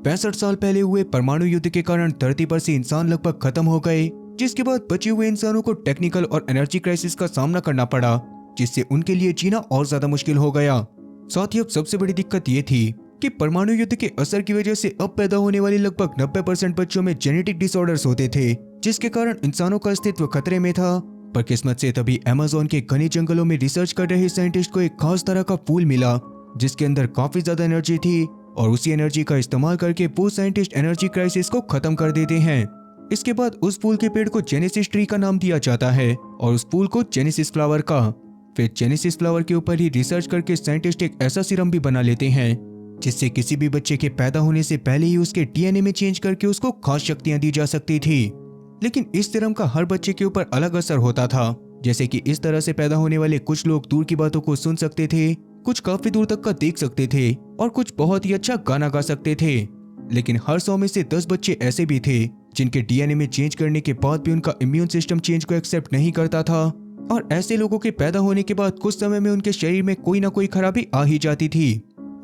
65 साल पहले हुए परमाणु युद्ध के कारण धरती पर से इंसान लगभग खत्म हो गए, जिसके बाद बचे हुए इंसानों को टेक्निकल और एनर्जी क्राइसिस का सामना करना पड़ा, जिससे उनके लिए जीना और ज्यादा मुश्किल हो गया। साथ ही अब सबसे बड़ी दिक्कत ये थी कि परमाणु युद्ध के असर की वजह से अब पैदा होने वाले लगभग 90% बच्चों में जेनेटिक डिसऑर्डर्स होते थे, जिसके कारण इंसानों का अस्तित्व खतरे में था। पर किस्मत से तभी अमेज़न के घने जंगलों में रिसर्च कर रहे साइंटिस्ट को एक खास तरह का फूल मिला, जिसके अंदर काफी ज्यादा एनर्जी थी और उसी एनर्जी का इस्तेमाल करके वो साइंटिस्ट एनर्जी क्राइसिस को खत्म कर देते हैं। इसके बाद उस फूल के पेड़ को जेनेसिस ट्री का नाम दिया जाता है और उस फूल को जेनेसिस फ्लावर का। फिर जेनेसिस फ्लावर के ऊपर ही रिसर्च करके साइंटिस्ट एक ऐसा सीरम भी बना लेते हैं जिससे किसी भी बच्चे के पैदा होने से पहले ही उसके डीएनए में चेंज करके उसको खास शक्तियां दी जा सकती थी। लेकिन इस सीरम का हर बच्चे के ऊपर अलग असर होता था, जैसे कि इस तरह से पैदा होने वाले कुछ लोग दूर की बातों को सुन सकते थे, कुछ काफी दूर तक का देख सकते थे और कुछ बहुत ही अच्छा गाना गा सकते थे। लेकिन हर 100 में से 10 बच्चे ऐसे भी थे जिनके डीएनए में चेंज करने के बाद भी उनका इम्यून सिस्टम चेंज को एक्सेप्ट नहीं करता था और ऐसे लोगों के पैदा होने के बाद कुछ समय में उनके शरीर में कोई ना कोई खराबी आ ही जाती थी।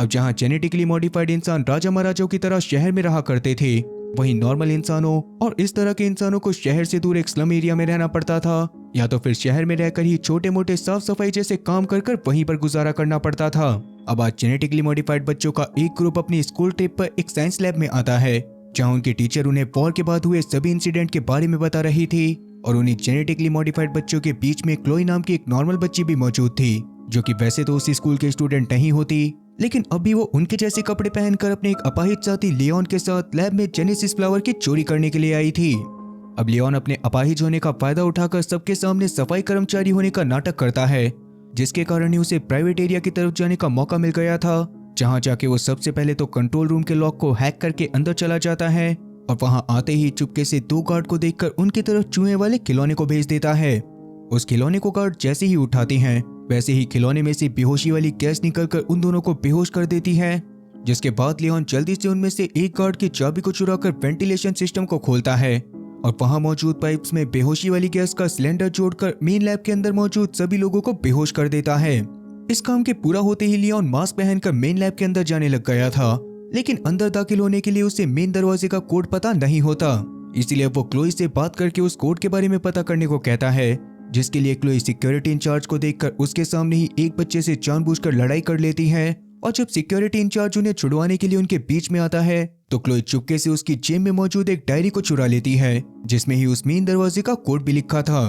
अब जहाँ जेनेटिकली मॉडिफाइड इंसान राजा महाराजाओं की तरह शहर में रहा करते थे, वहीं नॉर्मल इंसानों और इस तरह के इंसानों को शहर से दूर एक स्लम एरिया में रहना पड़ता था, या तो फिर शहर में रहकर ही छोटे मोटे साफ सफाई जैसे काम कर वहीं पर गुजारा करना पड़ता था। अब आज जेनेटिकली मॉडिफाइड बच्चों का एक ग्रुप अपनी स्कूल ट्रिप पर एक साइंस लैब में आता है, जहाँ उनके टीचर उन्हें वॉर के बाद हुए सभी इंसिडेंट के बारे में बता रही थी और उन्हीं जेनेटिकली मॉडिफाइड बच्चों के बीच में क्लोई नाम की एक नॉर्मल बच्ची भी मौजूद थी, जो कि वैसे तो उसी स्कूल के स्टूडेंट नहीं होती, लेकिन अभी वो उनके जैसे कपड़े पहनकर अपने एक अपाहिज साथी लियोन के साथ लैब में जेनेसिस फ्लावर की चोरी करने के लिए आई थी। अब लियोन अपने अपाहिज होने का फायदा उठाकर सबके सामने सफाई कर्मचारी होने का नाटक करता है, जिसके कारण ही उसे प्राइवेट एरिया की तरफ जाने का मौका मिल गया था, जहां जाके वो सबसे पहले तो कंट्रोल रूम के लॉक को हैक करके अंदर चला जाता है और वहां आते ही चुपके से 2 गार्ड को देखकर उनकी तरफ चूहे वाले खिलौने को भेज देता है। उस खिलौने को गार्ड जैसे ही उठाते हैं, वैसे ही खिलौने में से बेहोशी वाली गैस निकलकर उन दोनों को बेहोश कर देती है, जिसके बाद लियोन जल्दी से उनमें से एक गार्ड की चाबी को चुराकर वेंटिलेशन सिस्टम को खोलता है और वहां मौजूद पाइप्स में बेहोशी वाली गैस का सिलेंडर जोड़कर मेन लैब के अंदर मौजूद सभी लोगों को बेहोश कर देता है। इस काम के पूरा होते ही लियोन मास्क पहनकर मेन लैब के अंदर जाने लग गया था, लेकिन अंदर दाखिल होने के लिए उसे मेन दरवाजे का कोड पता नहीं होता, इसलिए वो क्लोई से बात करके उस कोड के बारे में पता करने को कहता है, जिसके लिए क्लोई सिक्योरिटी इंचार्ज को देखकर उसके सामने ही एक बच्चे से जानबूझकर लड़ाई कर लेती है और जब सिक्योरिटी इंचार्ज उन्हें छुड़वाने के लिए उनके बीच में आता है तो क्लोई चुपके से उसकी जेब में मौजूद एक डायरी को चुरा लेती है, जिसमें ही उस मेन दरवाजे का कोड भी लिखा था।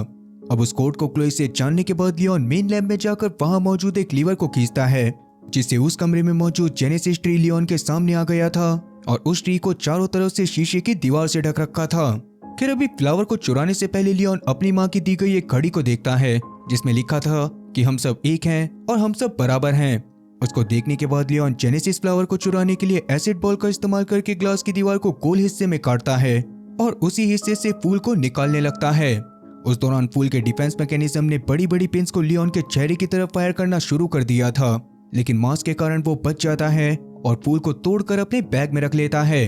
अब उस कोड को क्लोई से जानने के बाद लियोन मेन लैब में जाकर वहां मौजूद एक लीवर को खींचता है, जिससे उस कमरे में मौजूद जेनेसिस ट्री लियोन के सामने आ गया था और उस ट्री को चारों तरफ से शीशे की दीवार से ढक रखा था। फिर अभी फ्लावर को चुराने से पहले लियोन अपनी माँ की दी गई एक घड़ी को देखता है, जिसमें लिखा था कि हम सब एक हैं और हम सब बराबर हैं। उसको देखने के बाद लियोन जेनेसिस फ्लावर को चुराने के लिए एसिड बॉल का इस्तेमाल करके ग्लास की दीवार को गोल हिस्से में काटता है और उसी हिस्से से फूल को निकालने लगता है। उस दौरान फूल के डिफेंस मैकेनिज्म ने बड़ी बड़ी पिंस को लियोन के चेहरे की तरफ फायर करना शुरू कर दिया था, लेकिन मास्क के कारण वो बच जाता है और फूल को तोड़कर अपने बैग में रख लेता है।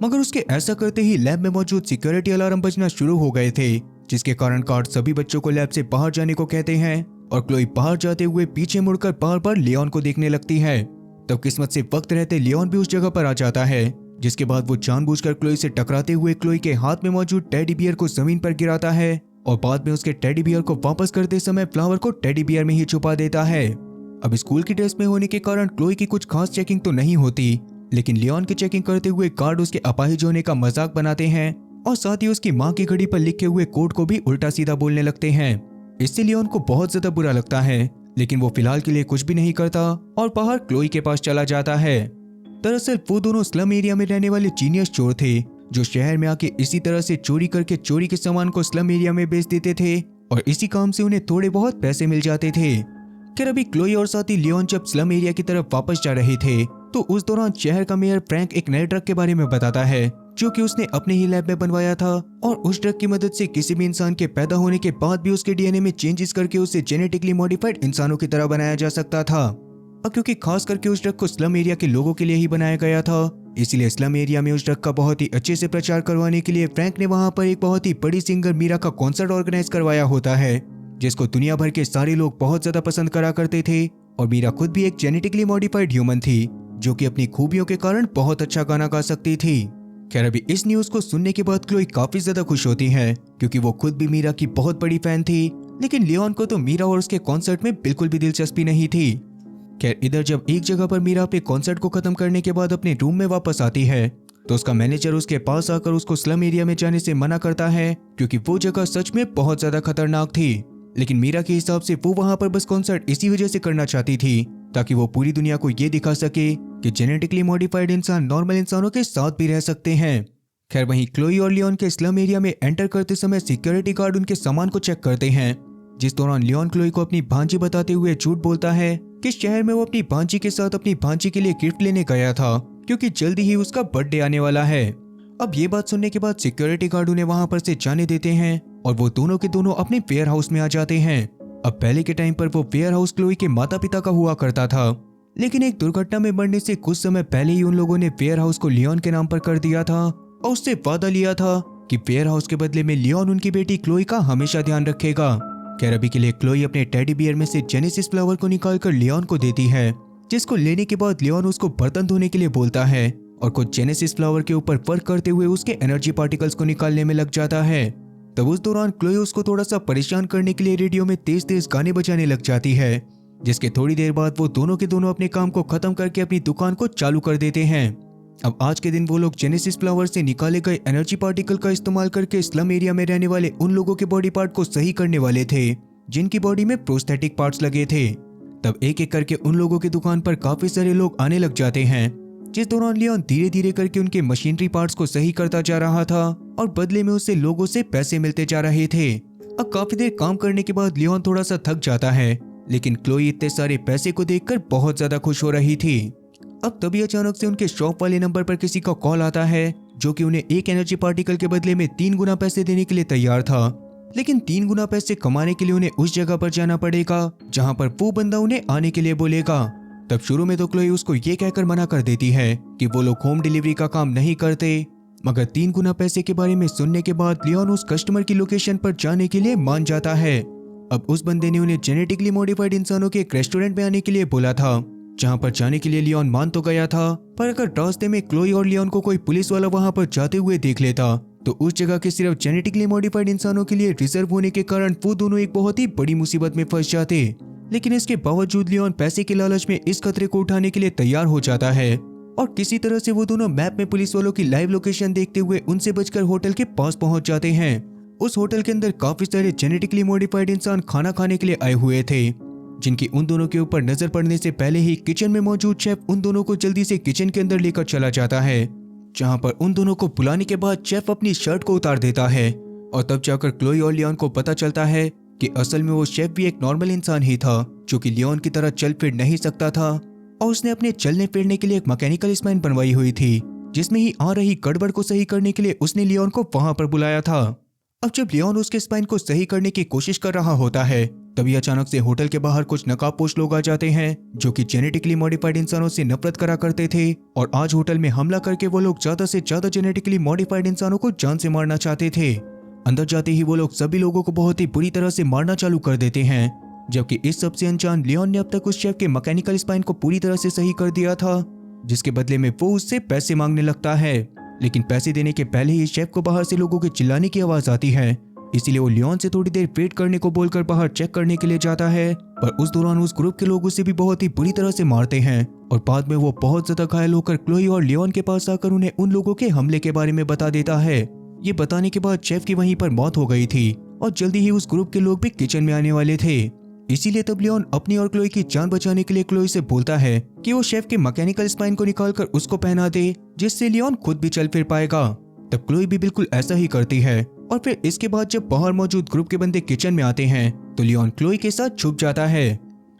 मगर उसके ऐसा करते ही लैब में मौजूद सिक्योरिटी अलार्म बजना शुरू हो गए थे, जिसके कारण गार्ड सभी बच्चों को लैब से बाहर जाने को कहते हैं और क्लोई बाहर जाते हुए पीछे मुड़कर बार बार लियोन को देखने लगती है। तब किस्मत से वक्त रहते लियोन भी उस जगह पर आ जाता है, जिसके बाद वो जानबूझकर क्लोई से टकराते हुए क्लोई के हाथ में मौजूद टेडी बियर को जमीन पर गिराता है और बाद में उसके टेडी बियर को वापस करते समय फ्लावर को टेडी बियर में ही छुपा देता है। अब स्कूल की ड्रेस में होने के कारण क्लोई की कुछ खास चेकिंग तो नहीं होती, लेकिन लियोन की चेकिंग करते हुए गार्ड उसके अपाहिज होने का मजाक बनाते हैं और साथ ही उसकी माँ की घड़ी पर लिखे हुए कोड को भी उल्टा सीधा बोलने लगते हैं। इससे लियोन को बहुत ज्यादा बुरा लगता है, लेकिन वो फिलहाल के लिए कुछ भी नहीं करता और बाहर क्लोई के पास चला जाता है। दरअसल वो दोनों स्लम एरिया में रहने वाले जीनियस चोर थे, जो शहर में आके इसी तरह से चोरी करके चोरी के सामान को स्लम एरिया में बेच देते थे और इसी काम से उन्हें थोड़े बहुत पैसे मिल जाते थे। खैर अभी क्लोई और साथी लियोन जब स्लम एरिया की तरफ वापस जा रहे थे तो उस दौरान शहर का मेयर फ्रैंक एक नए ड्रग के बारे में बताता है, जो कि उसने अपने ही लैब में बनवाया था और उस ड्रग की मदद से किसी भी इंसान के पैदा होने के बाद भी उसके डीएनए में चेंजेस करके उसे जेनेटिकली मॉडिफाइड इंसानों की तरह बनाया जा सकता था। और क्योंकि खास करके उस ड्रग को स्लम एरिया के लोगों के लिए ही बनाया गया था, इसलिए स्लम एरिया में उस ड्रग का बहुत ही अच्छे से प्रचार करवाने के लिए फ्रैंक ने वहां पर एक बहुत ही बड़ी सिंगर मीरा का कॉन्सर्ट ऑर्गेनाइज करवाया होता है, जिसको दुनिया भर के सारे लोग बहुत ज्यादा पसंद करा करते थे और मीरा खुद भी एक जेनेटिकली मॉडिफाइड ह्यूमन थी। जो कि अपनी खूबियों के कारण बहुत अच्छा गाना गा सकती थी। खैर अभी इस न्यूज को सुनने के बाद क्लोई काफी ज्यादा खुश होती है, क्योंकि वो खुद भी मीरा की बहुत बड़ी फैन थी। लेकिन लियोन को तो मीरा और उसके कॉन्सर्ट में बिल्कुल भी दिलचस्पी नहीं थी। खैर इधर जब एक जगह पर मीरा अपने कॉन्सर्ट को खत्म करने के बाद अपने रूम में वापस आती है, तो उसका मैनेजर उसके पास आकर उसको स्लम एरिया में जाने से मना करता है, क्योंकि वो जगह सच में बहुत ज्यादा खतरनाक थी। लेकिन मीरा के हिसाब से वो वहां पर बस कॉन्सर्ट इसी वजह से करना चाहती थी, ताकि वो पूरी दुनिया को ये दिखा सके कि जेनेटिकली मॉडिफाइड इंसान नॉर्मल इंसानों के साथ भी रह सकते हैं। खैर वहीं क्लोई और लियोन के स्लम एरिया में एंटर करते समय सिक्योरिटी गार्ड उनके सामान को चेक करते हैं, जिस दौरान लियोन क्लोई को अपनी भांजी बताते हुए झूठ बोलता है कि शहर में वो अपनी भांजी के साथ अपनी भांजी के लिए गिफ्ट लेने गया था, क्योंकि जल्दी ही उसका बर्थडे आने वाला है। अब ये बात सुनने के बाद सिक्योरिटी गार्ड उन्हें वहां पर से जाने देते हैं और वो दोनों के दोनों अपने वेयर हाउस में आ जाते हैं। अब पहले के टाइम पर वो वेयर हाउस क्लोई के माता पिता का हुआ करता था, लेकिन एक दुर्घटना में मरने से कुछ समय पहले ही उन लोगों ने वेयर हाउस को लियोन के नाम पर कर दिया था और उससे वादा लिया था कि वेयर हाउस के बदले में लियोन उनकी बेटी क्लोई का हमेशा ध्यान रखेगा। खैर अभी के लिए क्लोई अपने टेडी बियर में से जेनेसिस फ्लावर को निकालकर लियोन को देती है, जिसको लेने के बाद लियोन उसको बर्तन धोने के लिए बोलता है और कुछ जेनेसिस फ्लावर के ऊपर वर्क करते हुए उसके एनर्जी पार्टिकल्स को निकालने में लग जाता है। तब उस दौरान क्लोई उसको थोड़ा सा परेशान करने के लिए रेडियो में तेज तेज गाने बजाने लग जाती है, जिसके थोड़ी देर बाद वो दोनों के दोनों अपने काम को खत्म करके अपनी दुकान को चालू कर देते हैं। अब आज के दिन वो लोग जेनेसिस फ्लावर से निकाले गए एनर्जी पार्टिकल का इस्तेमाल करके स्लम एरिया में रहने वाले उन लोगों के बॉडी पार्ट को सही करने वाले थे जिनकी बॉडी में प्रोस्थेटिक पार्ट्स लगे थे। तब एक एक करके उन लोगों की दुकान पर काफी सारे लोग आने लग जाते हैं, जिस दौरान लियोन धीरे धीरे करके उनके मशीनरी पार्ट्स को सही करता जा रहा था और बदले में उससे लोगों से पैसे मिलते जा रहे थे। अब काफी देर काम करने के बाद लियोन थोड़ा सा थक जाता है, लेकिन क्लोई इतने सारे पैसे को देखकर बहुत ज्यादा खुश हो रही थी। अब तभी अचानक से उनके शॉप वाले नंबर पर किसी का कॉल आता है, जो कि उन्हें एक एनर्जी पार्टिकल के बदले में 3 गुना पैसे देने के लिए तैयार था। लेकिन 3 गुना पैसे कमाने के लिए उन्हें उस जगह पर जाना पड़ेगा जहां पर वो बंदा उन्हें आने के लिए बोलेगा। तब शुरू में तो क्लोई उसको ये कहकर मना कर देती है कि वो लोग होम डिलीवरी का काम नहीं करते, मगर 3 गुना पैसे के बारे में सुनने के बाद लियोन उस कस्टमर की लोकेशन पर जाने के लिए मान जाता है। अब उस बंदे ने उन्हें जेनेटिकली मॉडिफाइड इंसानों के एक रेस्टोरेंट में आने के लिए बोला था, जहां पर जाने के लिए लियोन मान तो गया था, पर अगर रास्ते में क्लोई और लियोन को कोई पुलिस वाला वहां पर जाते हुए देख लेता तो उस जगह के सिर्फ जेनेटिकली मॉडिफाइड इंसानों के लिए रिजर्व होने के कारण वो दोनों एक बहुत ही बड़ी मुसीबत में फंस जाते। लेकिन इसके बावजूद लियोन पैसे के लालच में इस खतरे को उठाने के लिए तैयार हो जाता है और किसी तरह से वो दोनों मैप में पुलिस वालों की लाइव लोकेशन देखते हुए उनसे बचकर होटल के पास पहुंच जाते हैं। उस होटल के अंदर काफी सारे जेनेटिकली मॉडिफाइड इंसान खाना खाने के लिए आए हुए थे, जिनकी उन दोनों के ऊपर नजर पड़ने से पहले ही किचन में मौजूद शेफ उन दोनों को जल्दी से किचन के अंदर लेकर चला जाता है, जहां पर उन दोनों को बुलाने के बाद शेफ अपनी शर्ट को उतार देता है और तब जाकर क्लोई और लियोन को पता चलता है कि असल में वो शेफ भी एक नॉर्मल इंसान ही था, जो कि लियोन की तरह चल फिर नहीं सकता था और उसने अपने चलने फिरने के लिए एक मैकेनिकल स्पाइन बनवाई हुई थी, जिसमें ही आ रही गड़बड़ को सही करने के लिए उसने लियोन को वहां पर बुलाया था। अब जब लियोन उसके स्पाइन को सही करने की कोशिश कर रहा होता है, तभी अचानक से होटल के बाहर कुछ नकाबपोश लोग आ जाते हैं, जो कि जेनेटिकली मॉडिफाइड इंसानों से नफरत करा करते थे और आज होटल में हमला करके वो लोग ज्यादा से ज्यादा जेनेटिकली मॉडिफाइड इंसानों को जान से मारना चाहते थे। अंदर जाते ही वो लोग सभी लोगों को बहुत ही बुरी तरह से मारना चालू कर देते हैं, जबकि इस सबसे अनजान लियोन ने अब तक उस शेफ के मैकेनिकल स्पाइन को पूरी तरह से सही कर दिया था, जिसके बदले में वो उससे पैसे मांगने लगता है। लेकिन पैसे देने के पहले ही शेफ को बाहर से लोगों के चिल्लाने की आवाज आती है, इसीलिए वो लियोन से थोड़ी देर वेट करने को बोलकर बाहर चेक करने के लिए जाता है, पर उस दौरान उस ग्रुप के लोग उसे भी बहुत ही बुरी तरह से मारते हैं और बाद में वो बहुत ज्यादा घायल होकर क्लोई और लियोन के पास आकर उन्हें उन लोगों के हमले के बारे में बता देता है। ये बताने के बाद शेफ की वहीं पर मौत हो गई थी और जल्दी ही उस ग्रुप के लोग भी किचन में आने वाले थे। इसीलिए तब लियोन अपनी और क्लोई की जान बचाने के लिए क्लोई से बोलता है कि वो शेफ के मैकेनिकल स्पाइन को निकालकर उसको पहना दे, जिससे लियोन खुद भी चल फिर पाएगा। तब क्लोई भी बिल्कुल ऐसा ही करती है और फिर इसके बाद जब बाहर मौजूद ग्रुप के बंदे किचन में आते हैं तो लियोन क्लोई के साथ छुप जाता है।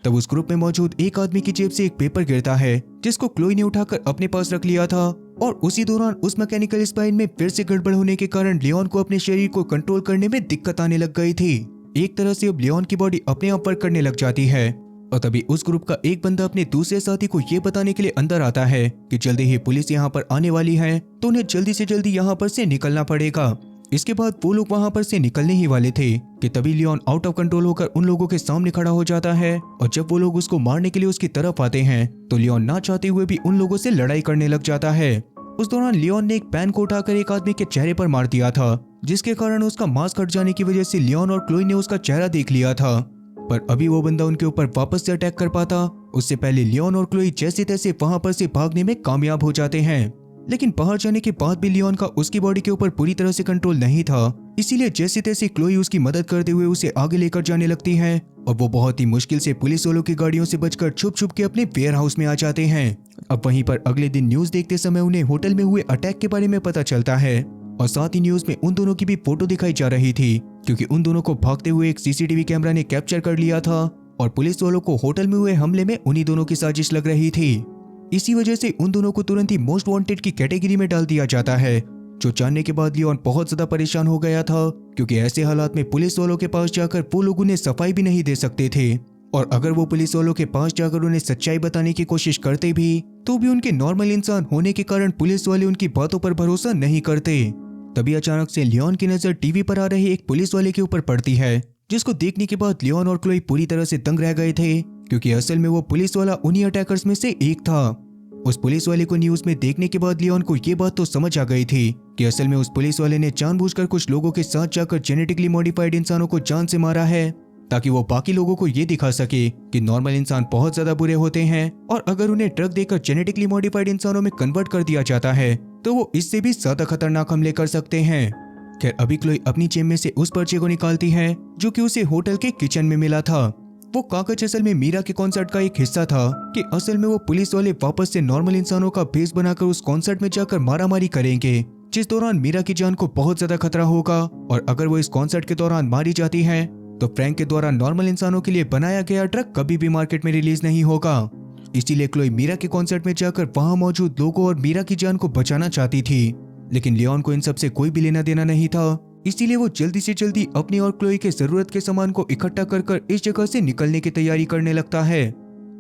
तब उस ग्रुप में मौजूद एक आदमी की जेब से एक पेपर गिरता है, जिसको क्लोई ने उठाकर अपने पास रख लिया था और उसी दौरान उस मैकेनिकल स्पाइन में फिर से गड़बड़ होने के कारण लियोन को अपने शरीर को कंट्रोल करने में दिक्कत आने लग गई थी। एक तरह से अब लियोन की बॉडी अपने आप वर्क करने लग जाती है और तभी उस ग्रुप का एक बंदा अपने दूसरे साथी को ये बताने के लिए अंदर आता है कि जल्दी ही पुलिस यहाँ पर आने वाली है, तो उन्हें जल्दी से जल्दी यहाँ पर से निकलना पड़ेगा। इसके बाद वो लोग वहां पर से निकलने ही वाले थे कि तभी लियोन आउट ऑफ कंट्रोल होकर उन लोगों के सामने खड़ा हो जाता है। और जब वो लोग उसको मारने के लिए उसकी तरफ आते हैं तो लियोन ना चाहते हुए भी उन लोगों से लड़ाई करने लग जाता है। उस दौरान लियोन ने एक पेन को उठाकर एक आदमी के चेहरे पर मार दिया था, जिसके कारण उसका मास्क हट जाने की वजह से लियोन और क्लोई ने उसका चेहरा देख लिया था। पर अभी वो बंदा उनके ऊपर वापस से अटैक कर पाता उससे पहले लियोन और क्लोई जैसे तैसे वहां पर से भागने में कामयाब हो जाते हैं। लेकिन बाहर जाने के बाद भी लियोन का उसकी बॉडी के ऊपर पूरी तरह से कंट्रोल नहीं था, इसीलिए जैसे तैसे क्लोई उसकी मदद करते हुए उसे आगे लेकर जाने लगती है और वो बहुत ही मुश्किल से पुलिस वालों की गाड़ियों से बचकर छुप छुप के अपने वेयर हाउस में आ जाते हैं। अब वहीं पर अगले दिन न्यूज देखते समय उन्हें होटल में हुए अटैक के बारे में पता चलता है और साथ ही न्यूज में उन दोनों की भी फोटो दिखाई जा रही थी, क्योंकि उन दोनों को भागते हुए एक सीसीटीवी कैमरा ने कैप्चर कर लिया था और पुलिस वालों को होटल में हुए हमले में उन्हीं दोनों की साजिश लग रही थी। इसी वजह से उन दोनों को तुरंत ही मोस्ट वांटेड की कैटेगरी में डाल दिया जाता है, जो जानने के बाद लियोन बहुत ज्यादा परेशान हो गया था, क्योंकि ऐसे हालात में पुलिस वालों के पास जाकर वो लोग उन्हें सफाई भी नहीं दे सकते थे और अगर वो पुलिस वालों के पास जाकर उन्हें सच्चाई बताने की कोशिश करते भी तो भी उनके नॉर्मल इंसान होने के कारण पुलिस वाले उनकी बातों पर भरोसा नहीं करते। तभी अचानक से लियोन की नजर टीवी पर आ रहे एक पुलिस वाले के ऊपर पड़ती है, जिसको देखने के बाद लियोन और क्लोई पूरी तरह से दंग रह गए थे, क्योंकि असल में वो पुलिस वाला उन्हीं अटैकर्स में से एक था। उस पुलिस वाले को न्यूज में देखने के बाद लियोन को ये बात तो समझ आ गई थी कि असल में उस पुलिस वाले ने जानबूझकर कुछ लोगों के साथ जाकर जेनेटिकली मॉडिफाइड इंसानों को जान से मारा है, ताकि वो बाकी लोगों को ये दिखा सके कि नॉर्मल इंसान बहुत ज्यादा बुरे होते हैं और अगर उन्हें ड्रग देकर जेनेटिकली मॉडिफाइड इंसानों में कन्वर्ट कर दिया जाता है तो वो इससे भी ज्यादा खतरनाक हमले कर सकते हैं। खैर अभी क्लोई अपनी जेब में से उस पर्चे को निकालती है जो कि उसे होटल के किचन में मिला था। वो कागज असल में मीरा के कॉन्सर्ट का एक हिस्सा था कि असल में वो पुलिस वाले वापस से नॉर्मल इंसानों का भेष बनाकर उस कॉन्सर्ट में जाकर मारामारी करेंगे, जिस दौरान मीरा की जान को बहुत ज्यादा खतरा होगा और अगर वो इस कॉन्सर्ट के दौरान मारी जाती है तो फ्रैंक के द्वारा नॉर्मल इंसानों के लिए बनाया गया ड्रग कभी भी मार्केट में रिलीज नहीं होगा। इसीलिए क्लोई मीरा के कॉन्सर्ट में जाकर वहां मौजूद लोगों और मीरा की जान को बचाना चाहती थी, लेकिन लियोन को इन सब से कोई भी लेना देना नहीं था। इसीलिए वो जल्दी से जल्दी अपनी और क्लोई के जरूरत के सामान को इकट्ठा कर इस जगह से निकलने की तैयारी करने लगता है।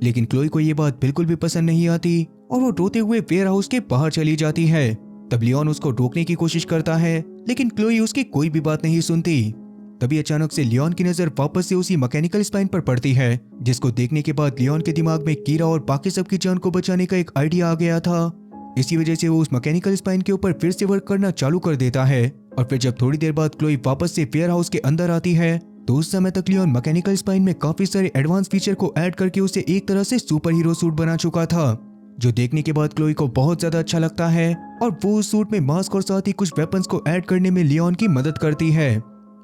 लेकिन क्लोई को ये बात बिल्कुल भी पसंद नहीं आती और वो रोते हुए वेयर हाउस के बाहर चली जाती है। तब लियोन उसको रोकने की कोशिश करता है, लेकिन क्लोई उसकी कोई भी बात नहीं सुनती। तभी अचानक से लियोन की नजर वापस से उसी मैकेनिकल स्पाइन पर पड़ती है, जिसको देखने के बाद लियोन के दिमाग में कीरा और बाकी सबकी जान को बचाने का एक आइडिया आ गया था। इसी वजह से वो उस मैकेनिकल स्पाइन के ऊपर फिर से वर्क करना चालू कर देता है और फिर जब थोड़ी देर बाद क्लोई वापस से वेयर हाउस के अंदर आती है तो उस समय तक लियोन मैकेनिकल स्पाइन में काफी सारे एडवांस फीचर को ऐड करके उसे एक तरह से सुपर हीरो सूट बना चुका था, जो देखने के बाद क्लोई को बहुत ज्यादा अच्छा लगता है और वो उस सूट में मास्क और साथ ही कुछ वेपन्स को ऐड करने में लियोन की मदद करती है।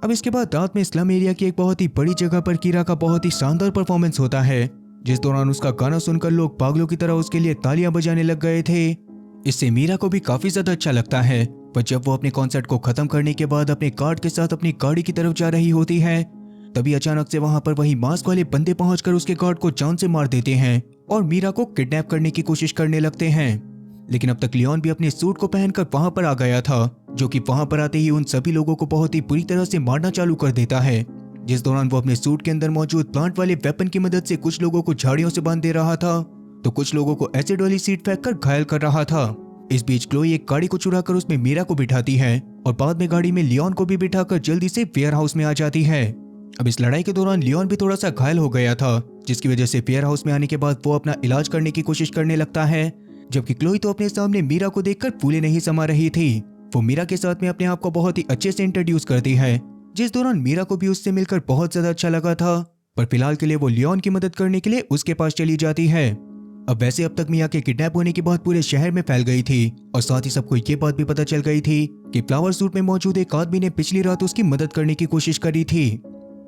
अब इसके बाद रात में स्लम एरिया की एक बहुत ही बड़ी जगह पर कीरा का बहुत ही शानदार परफॉर्मेंस होता है, जिस दौरान उसका गाना सुनकर लोग पागलों की तरह उसके लिए तालियां बजाने लग गए थे। इससे मीरा को भी काफी ज्यादा अच्छा लगता है, पर जब वो अपने कॉन्सर्ट को खत्म करने के बाद अपने कार्ड के साथ अपनी गाड़ी की तरफ जा रही होती है तभी अचानक से वहां पर वही मास्क वाले बंदे पहुंचकर उसके गार्ड को जान से मार देते हैं और मीरा को किडनैप करने की कोशिश करने लगते हैं। लेकिन अब तक लियोन भी अपने सूट को पहनकर वहां पर आ गया था, जो कि वहां पर आते ही उन सभी लोगों को बहुत ही बुरी तरह से मारना चालू कर देता है, जिस दौरान वो अपने सूट के अंदर मौजूद प्लांट वाले वेपन की मदद से कुछ लोगों को झाड़ियों से बांध दे रहा था तो कुछ लोगों को एसिड वाली सीट फेंक कर घायल कर रहा था। इस बीच क्लोई एक गाड़ी को चुराकर उसमें मीरा को बिठाती है और बाद में गाड़ी में लियोन को भी बिठाकर जल्दी से वेयर हाउस में आ जाती है। अब इस लड़ाई के दौरान लियोन भी थोड़ा सा घायल हो गया था, जिसकी वजह से वेयर हाउस में आने के बाद वो अपना इलाज करने की कोशिश करने लगता है, जबकि क्लोई तो अपने सामने मीरा को देखकर फूले नहीं समा रही थी। वो मीरा के साथ में अपने आप को बहुत ही अच्छे से इंट्रोड्यूस करती है, जिस दौरान मीरा को भी उससे मिलकर बहुत ज्यादा अच्छा लगा था, पर फिलहाल के लिए वो लियोन की मदद करने के लिए उसके पास चली जाती है। अब वैसे अब तक मिया के किडनैप होने की बात पूरे शहर में फैल गई थी और साथ ही सबको ये बात भी पता चल गई थी कि फ्लावर सूट में मौजूद एक आदमी ने पिछली रात उसकी मदद करने की कोशिश करी थी।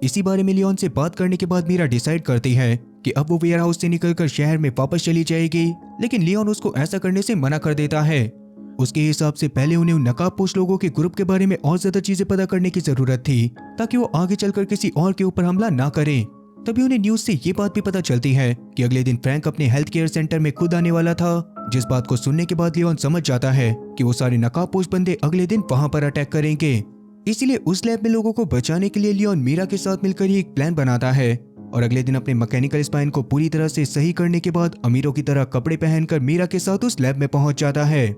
इसी बारे में लियोन से बात करने के बाद मीरा डिसाइड करती है कि अब वो वेयर हाउस से निकलकर शहर में वापस चली जाएगी, लेकिन लियोन उसको ऐसा करने से मना कर देता है। उसके हिसाब से पहले उन्हें उन नकाबपोश लोगों के ग्रुप के बारे में और ज्यादा चीजें पता करने की जरूरत थी, ताकि वो आगे चलकर किसी और के ऊपर हमला ना करें। तभी उन्हें न्यूज से ये बात भी पता चलती है कि अगले दिन फ्रैंक अपने हेल्थ केयर सेंटर में खुद आने वाला था, जिस बात को सुनने के बाद लियोन समझ जाता है कि वो सारे नकाबपोश बंदे अगले दिन वहां पर अटैक करेंगे। इसीलिए उस लैब में लोगों को बचाने के लिए लियोन मीरा के साथ मिलकर ही एक प्लान बनाता है और अगले दिन अपने मैकेनिकल स्पाइन को पूरी तरह से सही करने के बाद अमीरों की तरह कपड़े पहनकर मीरा के साथ उस लैब में पहुंच जाता है।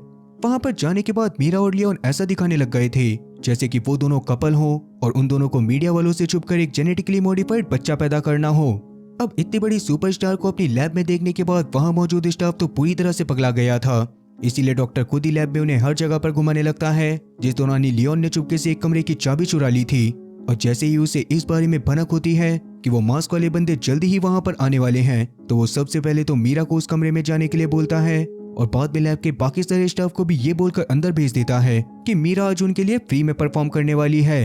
वहां पर जाने के बाद मीरा और लियोन ऐसा दिखाने लग गए थे जैसे कि वो दोनों कपल हो और उन दोनों को मीडिया वालों से छुपकर एक जेनेटिकली मॉडिफाइड बच्चा पैदा करना हो। अब इतनी बड़ी सुपरस्टार को अपनी लैब में देखने के बाद वहां मौजूद स्टाफ तो पूरी तरह से पगला गया था। इसीलिए डॉक्टर खुद ही लैब में उन्हें हर जगह पर घुमाने लगता है, जिस दौरान ही लियोन ने चुपके से एक कमरे की चाबी चुरा ली थी। और जैसे ही उसे इस बारे में भनक होती है कि वो मास्क वाले बंदे जल्दी ही वहां पर आने वाले हैं, तो वो सबसे पहले तो मीरा को उस कमरे में जाने के लिए बोलता है और बाद में लैब के बाकी सारे स्टाफ को भी ये बोलकर अंदर भेज देता है कि मीरा आज उनके लिए फ्री में परफॉर्म करने वाली है।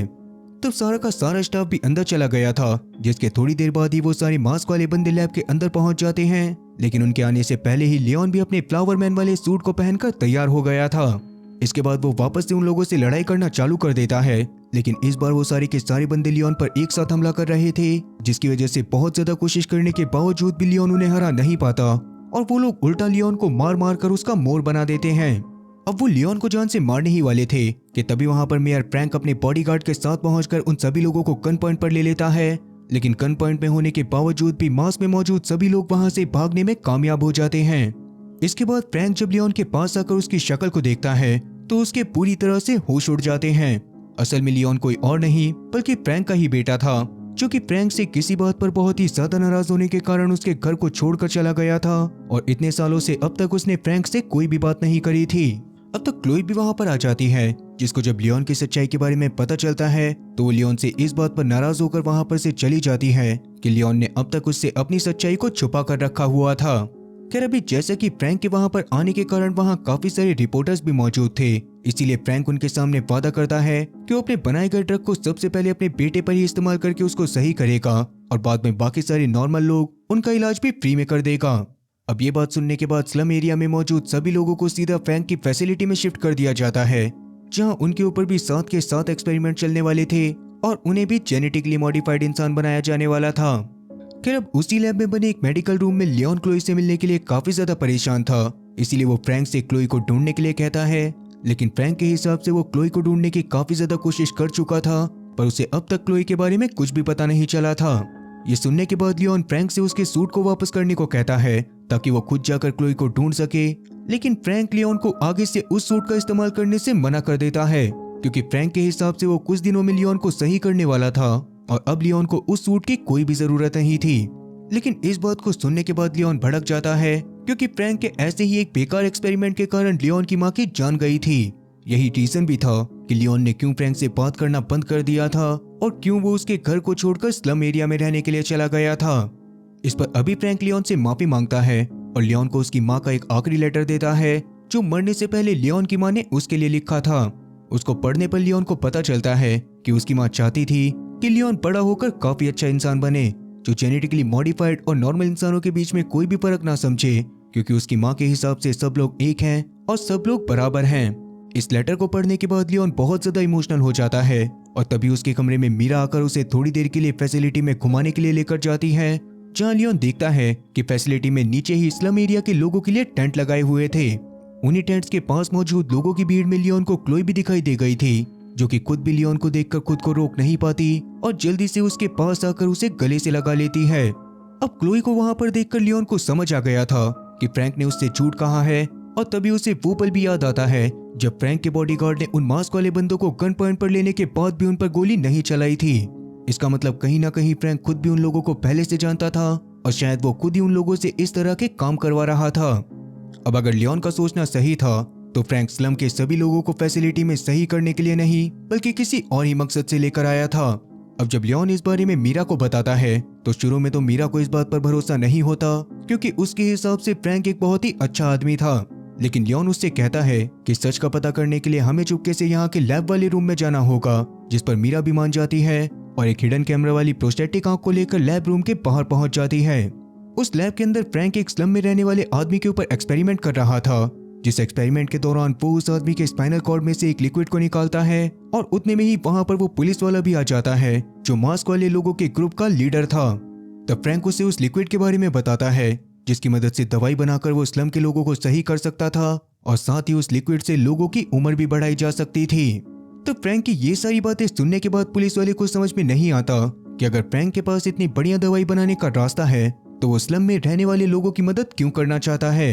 तब सारा का सारा स्टाफ भी अंदर चला गया था, जिसके थोड़ी देर बाद ही वो सारे मास्क वाले बंदे लैब के अंदर पहुंच जाते हैं। लेकिन उनके आने से पहले ही लियोन भी अपने फ्लावर मैन वाले सूट को पहनकर तैयार हो गया था। इसके बाद वो वापस से उन लोगों से लड़ाई करना चालू कर देता है, लेकिन इस बार वो सारे के सारे बंदे लियोन पर एक साथ हमला कर रहे थे, जिसकी वजह से बहुत ज्यादा कोशिश करने के बावजूद भी लियोन उन्हें हरा नहीं पाता और वो लोग उल्टा लियोन को मार मार कर उसका मोर बना देते हैं। अब वो लियोन को जान से मारने ही वाले थे कि तभी वहां पर मेयर फ्रैंक अपने बॉडीगार्ड के साथ पहुंचकर उन सभी लोगों को गन पॉइंट पर ले लेता है। लेकिन गन पॉइंट में होने के बावजूद भी मास्क में मौजूद सभी लोग वहां से भागने में कामयाब हो जाते हैं। इसके बाद फ्रैंक जब लियोन के पास आकर उसकी शक्ल को देखता है तो उसके पूरी तरह से होश उड़ जाते हैं। असल में लियोन कोई और नहीं बल्कि फ्रैंक का ही बेटा था, जो कि फ्रैंक से किसी बात पर बहुत ही ज्यादा नाराज होने के कारण उसके घर को छोड़कर चला गया था और इतने सालों से अब तक उसने फ्रैंक से कोई भी बात नहीं करी थी। अब तक क्लोई भी वहां पर आ जाती है, जिसको जब लियोन की सच्चाई के बारे में पता चलता है तो वो लियोन से इस बात पर नाराज होकर वहां पर से चली जाती है कि लियोन ने अब तक उससे अपनी सच्चाई को छुपा कर रखा हुआ था। खैर अभी जैसा कि फ्रैंक के वहां पर आने के कारण वहां काफी सारे रिपोर्टर्स भी मौजूद थे, इसीलिए फ्रैंक उनके सामने वादा करता है कि वो अपने बनाए गए ड्रग को सबसे पहले अपने बेटे पर ही इस्तेमाल करके उसको सही करेगा और बाद में बाकी सारे नॉर्मल लोग उनका इलाज भी फ्री में कर देगा। अब ये बात सुनने के बाद स्लम एरिया में मौजूद सभी लोगों को सीधा फ्रैंक की फैसिलिटी में शिफ्ट कर दिया जाता है, जहां उनके ऊपर भी 7 के 7 एक्सपेरिमेंट चलने वाले थे और उन्हें भी जेनेटिकली मॉडिफाइड इंसान बनाया जाने वाला था। खैर अब उसी लैब में बने एक मेडिकल रूम में लियोन क्लोई से मिलने के लिए काफी ज्यादा परेशान था, इसीलिए वो फ्रैंक से क्लोई को ढूंढने के लिए कहता है। लेकिन फ्रैंक के हिसाब से वो क्लोई को ढूंढने की काफी ज्यादा कोशिश कर चुका था, पर उसे अब तक क्लोई के बारे में कुछ भी पता नहीं चला था। ये सुनने के बाद लियोन फ्रैंक से उसके सूट को वापस करने को कहता है ताकि वो खुद जाकर क्लोई को ढूंढ सके, लेकिन फ्रैंक लियोन को आगे से उस सूट का इस्तेमाल करने से मना कर देता है, क्योंकि फ्रैंक के हिसाब से वो कुछ दिनों में लियोन को सही करने वाला था और अब लियोन को उस सूट की कोई भी जरूरत नहीं थी। लेकिन इस बात को सुनने के बाद लियोन भड़क जाता है, क्योंकि फ्रैंक के ऐसे ही एक बेकार एक्सपेरिमेंट के कारण लियोन की मां की जान गई थी। यही रीजन भी था कि लियोन ने क्यों फ्रैंक से बात करना बंद कर दिया था और क्यों वो उसके घर को छोड़कर स्लम एरिया में रहने के लिए चला गया था। इस पर अभी फ्रैंक लियोन से माफी मांगता है और लियोन को उसकी मां का एक आखिरी लेटर देता है, जो मरने से पहले लियोन की मां ने उसके लिए लिखा था। उसको पढ़ने पर लियोन को पता चलता है कि उसकी मां चाहती थी कि लियोन बड़ा होकर काफी अच्छा इंसान बने, जो जेनेटिकली मॉडिफाइड और नॉर्मल इंसानों के बीच में कोई भी फर्क ना समझे, क्योंकि उसकी मां के हिसाब से सब लोग एक हैं और सब लोग बराबर हैं। इस लेटर को पढ़ने के बाद लियोन बहुत ज्यादा इमोशनल हो जाता है और तभी उसके कमरे में मीरा आकर उसे थोड़ी देर के लिए फैसिलिटी में घुमाने के लिए लेकर जाती है, जहां लियोन देखता है कि फैसिलिटी में नीचे ही स्लम एरिया के लोगों के लिए टेंट लगाए हुए थे। उन्हीं टेंट्स के पास मौजूद लोगों की भीड़ में लियोन को क्लोई भी दिखाई दे गई थी, जो कि खुद भी लियोन को देखकर खुद को रोक नहीं पाती और जल्दी से उसके पास आकर उसे गले से लगा लेती है। अब क्लोई को वहां पर देखकर लियोन को समझ आ गया था कि फ्रैंक ने उससे झूठ कहा है और तभी उसे वो पल भी याद आता है जब फ्रैंक के बॉडीगार्ड ने उन मास्क वाले बंदों को गन पॉइंट पर लेने के बाद भी उन पर गोली नहीं चलाई थी। इसका मतलब कहीं ना कहीं फ्रैंक खुद भी उन लोगों को पहले से जानता था और शायद वो खुद ही उन लोगों से इस तरह के काम करवा रहा था। अब अगर लियोन का सोचना सही था तो फ्रैंक स्लम के सभी लोगों को फैसिलिटी में सही करने के लिए नहीं बल्कि किसी और ही मकसद से लेकर आया था। अब जब लियोन इस बारे में मीरा को बताता है तो शुरू में तो मीरा को इस बात पर भरोसा नहीं होता, क्योंकि उसके हिसाब से फ्रैंक एक बहुत ही अच्छा आदमी था। लेकिन लियोन उससे कहता है कि सच का पता करने के लिए हमें चुपके से यहाँ के लैब वाले रूम में जाना होगा, जिस पर मीरा भी मान जाती है और एक हिडन कैमरा वाली प्रोस्टेटिक आंख को लेकर लैब रूम के बाहर पहुंच जाती है। उस लैब के अंदर फ्रैंक एक स्लम में रहने वाले आदमी के ऊपर एक्सपेरिमेंट कर रहा था, जिस एक्सपेरिमेंट के दौरान वो उस आदमी के स्पाइनल कॉर्ड में से एक लिक्विड को निकालता है और उतने में ही वहां पर वो पुलिस वाला भी आ जाता है, जो मास्क वाले लोगों के ग्रुप का लीडर था। तब फ्रैंक उसे उस लिक्विड के बारे में बताता है, जिसकी मदद से दवाई बनाकर वो स्लम के लोगों को सही कर सकता था और साथ ही उस लिक्विड से लोगों की उम्र भी बढ़ाई जा सकती थी। तो फ्रैंक की ये सारी बातें सुनने के बाद पुलिस वाले को समझ में नहीं आता कि अगर फ्रैंक के पास इतनी बढ़िया दवाई बनाने का रास्ता है तो वो स्लम में रहने वाले लोगों की मदद क्यों करना चाहता है।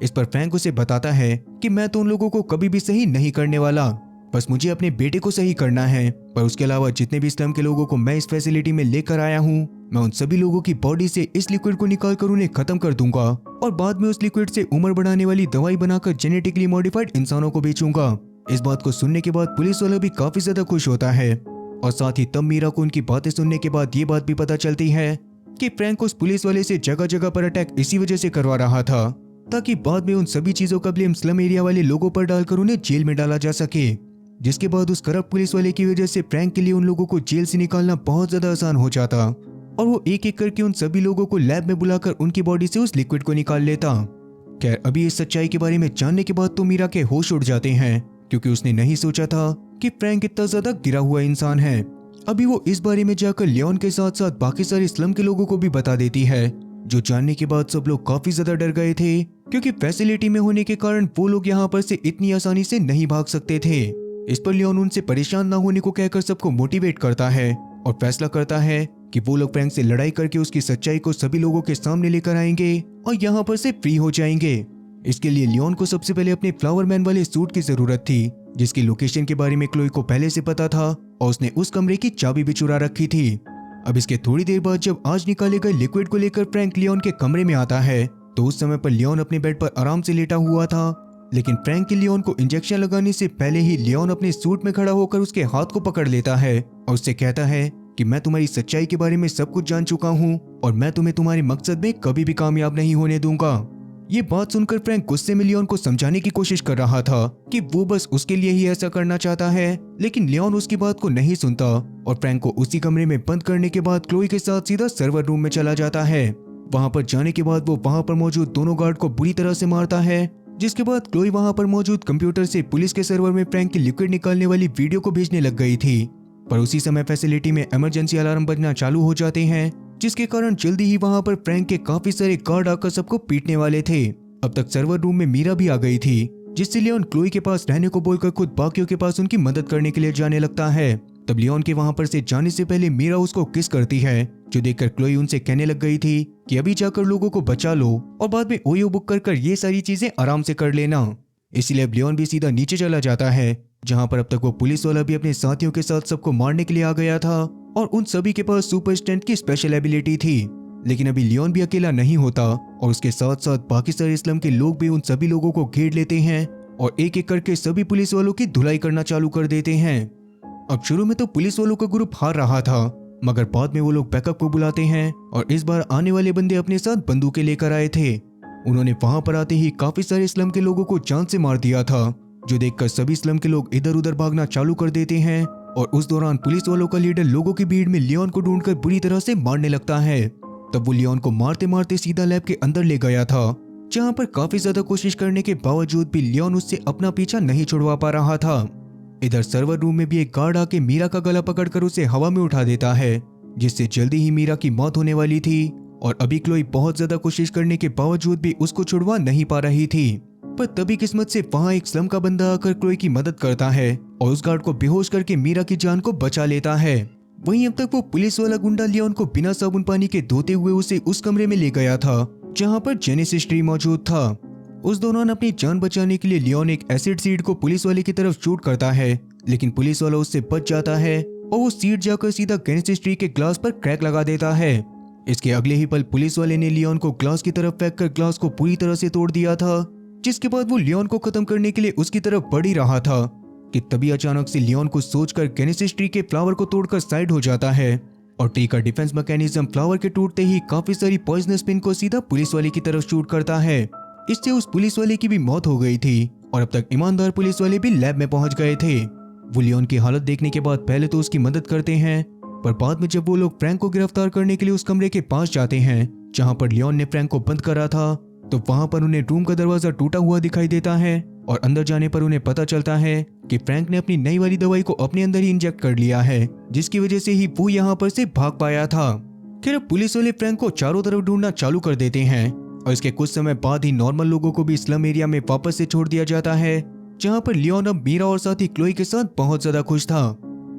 इस पर फ्रैंक उसे बताता है कि मैं तो उन लोगों को कभी भी सही नहीं करने वाला, बस मुझे अपने बेटे को सही करना है, पर उसके अलावा जितने भी स्लम के लोगों को मैं इस फैसिलिटी में लेकर आया हूँ, मैं उन सभी लोगों की बॉडी से इस लिक्विड को निकाल कर उन्हें खत्म कर दूंगा और बाद में उस लिक्विड से उम्र बढ़ाने वाली दवाई बनाकर जेनेटिकली मॉडिफाइड इंसानों को बेचूंगा। इस बात को सुनने के बाद पुलिस वाला भी काफी ज्यादा खुश होता है और साथ ही तब मीरा को उनकी बातें सुनने के बाद ये बात भी पता चलती है कि फ्रैंक उस पुलिस वाले से जगह जगह पर अटैक इसी वजह से करवा रहा था ताकि बाद में उन सभी चीजों का ब्लेम स्लम एरिया वाले लोगों पर डालकर उन्हें जेल में डाला जा सके, जिसके बाद उस करप्ट पुलिस वाले की वजह से फ्रैंक के लिए उन लोगों को जेल से निकालना बहुत ज्यादा आसान हो जाता और वो एक एक करके उन सभी लोगों को लैब में बुलाकर उनकी बॉडी से उस लिक्विड को निकाल लेता। खैर अभी इस सच्चाई के बारे में जानने के बाद तो मीरा के होश उड़ जाते हैं, क्योंकि उसने नहीं सोचा था कि फ्रैंक इतना ज्यादा गिरा हुआ इंसान है। अभी वो इस बारे में जाकर लियोन के साथ साथ बाकी सारे स्लम के लोगों को भी बता देती है, जो जानने के बाद सब लोग काफी ज्यादा डर गए थे, क्योंकि फैसिलिटी में होने के कारण वो लोग यहाँ पर से इतनी आसानी से नहीं भाग सकते थे। इस पर लियोन उनसे परेशान ना होने को कहकर सबको मोटिवेट करता है और फैसला करता है कि वो लोग फ्रैंक से लड़ाई करके उसकी सच्चाई को सभी लोगों के सामने लेकर आएंगे और यहाँ पर से फ्री हो जाएंगे। इसके लिए लियोन को सबसे पहले अपने फ्लावर मैन वाले सूट की जरूरत थी, जिसकी लोकेशन के बारे में क्लोई को पहले से पता था और उसने उस कमरे की चाबी भी चुरा रखी थी। अब इसके थोड़ी देर बाद जब आज निकाले गए लिक्विड को लेकर फ्रैंक लियोन के कमरे में आता है, तो उस समय पर लियोन अपने बेड पर आराम से लेटा हुआ था, लेकिन फ्रैंक के लियोन को इंजेक्शन लगाने से पहले ही लियोन अपने सूट में खड़ा होकर उसके हाथ को पकड़ लेता है और उससे कहता है कि मैं तुम्हारी सच्चाई के बारे में सब कुछ जान चुका हूँ और मैं तुम्हें तुम्हारे मकसद में कभी भी कामयाब नहीं होने दूंगा। ये बात सुनकर फ्रैंक गुस्से में लियोन को समझाने की कोशिश कर रहा था कि वो बस उसके लिए ही ऐसा करना चाहता है, लेकिन लियोन उसकी बात को नहीं सुनता और फ्रैंक को उसी कमरे में बंद करने के बाद क्लोई के साथ सीधा सर्वर रूम में चला जाता है। वहां पर जाने के बाद वो वहां पर मौजूद दोनों गार्ड को बुरी तरह से मारता है, जिसके बाद क्लोई वहां पर मौजूद कंप्यूटर से पुलिस के सर्वर में फ्रैंक की लिक्विड निकालने वाली वीडियो को भेजने लग गई थी। पर उसी समय फैसिलिटी में इमरजेंसी अलार्म बजना चालू हो जाते हैं, जिसके कारण जल्दी ही वहां पर फ्रैंक के काफी सारे गार्ड आकर सबको पीटने वाले थे। अब तक सर्वर रूम में मीरा भी आ गई थी, जिससे लियोन क्लोई के पास रहने को बोलकर खुद बाकियों के पास उनकी मदद करने के लिए जाने लगता है। तब लियोन के वहां पर से जाने से पहले मीरा उसको किस करती है, जो देखकर क्लोई उनसे कहने लग गई थी कि अभी जाकर लोगों को बचा लो और बाद में ओयो बुक कर ये सारी चीजें आराम से कर लेना। इसलिए अब लियोन भी सीधा नीचे चला जाता है, जहां पर अब तक वो पुलिस वाला भी अपने साथियों के साथ सबको मारने के लिए आ गया था और उन सभी के पास सुपर स्ट्रेंथ की स्पेशल एबिलिटी थी। लेकिन अभी लियोन भी अकेला नहीं होता और उसके साथ साथ बाकी सारे इस्लाम के लोग भी उन सभी लोगों को घेर लेते हैं और एक एक करके सभी पुलिस वालों की धुलाई करना चालू कर देते हैं। अब शुरू में तो पुलिस वालों का ग्रुप हार रहा था, मगर बाद में वो लोग बैकअप को बुलाते हैं और इस बार आने वाले बंदे अपने साथ बंदूकें लेकर आए थे। उन्होंने वहां पर आते ही काफी सारे इस्लाम के लोगों को जान से मार दिया था, जो देखकर सभी इस्लाम के लोग इधर उधर भागना चालू कर देते हैं और उस दौरान पुलिस वालों का लीडर लोगों की भीड़ में लियोन को ढूंढकर बुरी तरह से मारने लगता है। तब वो लियोन को मारते मारते सीधा लैब के अंदर ले गया था, जहां पर काफी ज्यादा कोशिश करने के बावजूद भी लियोन उससे अपना पीछा नहीं छुड़वा पा रहा था। इधर सर्वर रूम में भी एक गार्ड आके मीरा का गला पकड़कर उसे हवा में उठा देता है, जिससे जल्दी ही मीरा की मौत होने वाली थी और अभी क्लोई बहुत ज्यादा कोशिश करने के बावजूद भी उसको छुड़वा नहीं पा रही थी। पर तभी किस्मत से वहां एक स्लम का बंदा आकर क्लोई की मदद करता है और उस गार्ड को बेहोश करके मीरा की जान को बचा लेता है। वहीं अब तक वो पुलिस वाला गुंडा लियोन को बिना साबुन पानी के धोते हुए उसे उस कमरे में ले गया था जहां पर जेनेसिस ट्री मौजूद था। उस दौरान अपनी जान बचाने के लिए लियोन एक एसिड सीड को पुलिस वाले की तरफ शूट करता है, लेकिन पुलिस वाला उससे बच जाता है और वो सीड जाकर सीधा जेनेसिस ट्री के ग्लास पर क्रैक लगा देता है। इसके अगले ही पल पुलिस वाले ने लियोन को ग्लास की तरफ फेंक कर ग्लास को पूरी तरह से तोड़ दिया था, जिसके बाद वो लियोन को खत्म करने के लिए उसकी तरफ बढ़ ही रहा था कि तभी अचानक से लियोन को सोचकर जेनेसिस ट्री के फ्लावर को तोड़कर साइड हो जाता है और ट्री का डिफेंस मैकेनिज्म फ्लावर के टूटते ही काफी सारी पॉइजनस पिन को सीधा पुलिस वाले की तरफ शूट करता है। इससे उस पुलिस वाले की भी मौत हो गई थी और अब तक ईमानदार पुलिस वाले भी लैब में पहुंच गए थे। वो लियोन की हालत देखने के बाद पहले तो उसकी मदद करते हैं, पर बाद में जब वो लोग फ्रैंक को गिरफ्तार करने के लिए उस कमरे के पास जाते हैं जहां पर लियोन ने फ्रैंक को बंद करा था, तो वहां पर उन्हें रूम का दरवाजा टूटा हुआ दिखाई देता है और अंदर जाने पर उन्हें पता चलता है कि फ्रैंक ने अपनी नई वाली दवाई को अपने अंदर ही इंजेक्ट कर लिया है, जिसकी वजह से ही वो यहाँ पर से भाग पाया था। फिर अब पुलिस वाले फ्रैंक को चारों तरफ ढूंढना चालू कर देते हैं और इसके कुछ समय बाद ही नॉर्मल लोगों को भी स्लम एरिया में वापस से छोड़ दिया जाता है, जहाँ पर लियोन अब मीरा और साथी क्लोई के साथ बहुत ज्यादा खुश था।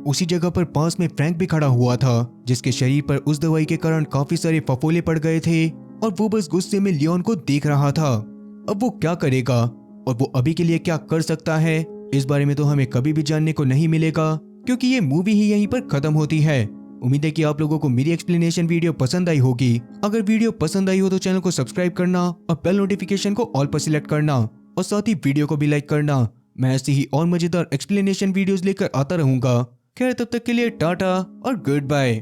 उसी जगह पर पास में फ्रैंक भी खड़ा हुआ था, जिसके शरीर पर उस दवाई के कारण काफी सारे फफोले पड़ गए थे और वो बस गुस्से में लियोन को देख रहा था। अब वो क्या करेगा और वो अभी के लिए क्या कर सकता है, इस बारे में तो हमें कभी भी जानने को नहीं मिलेगा, क्योंकि ये मूवी ही यहीं पर खत्म होती है। उम्मीद है कि आप लोगों को मेरी एक्सप्लेनेशन वीडियो पसंद आई होगी। अगर वीडियो पसंद आई हो तो चैनल को सब्सक्राइब करना और बेल नोटिफिकेशन को ऑल पर सिलेक्ट करना और साथ ही वीडियो को भी लाइक करना। मैं ऐसी ही और मजेदार एक्सप्लेनेशन वीडियोस लेकर आता रहूंगा। खैर तब तक के लिए टाटा और गुड बाय।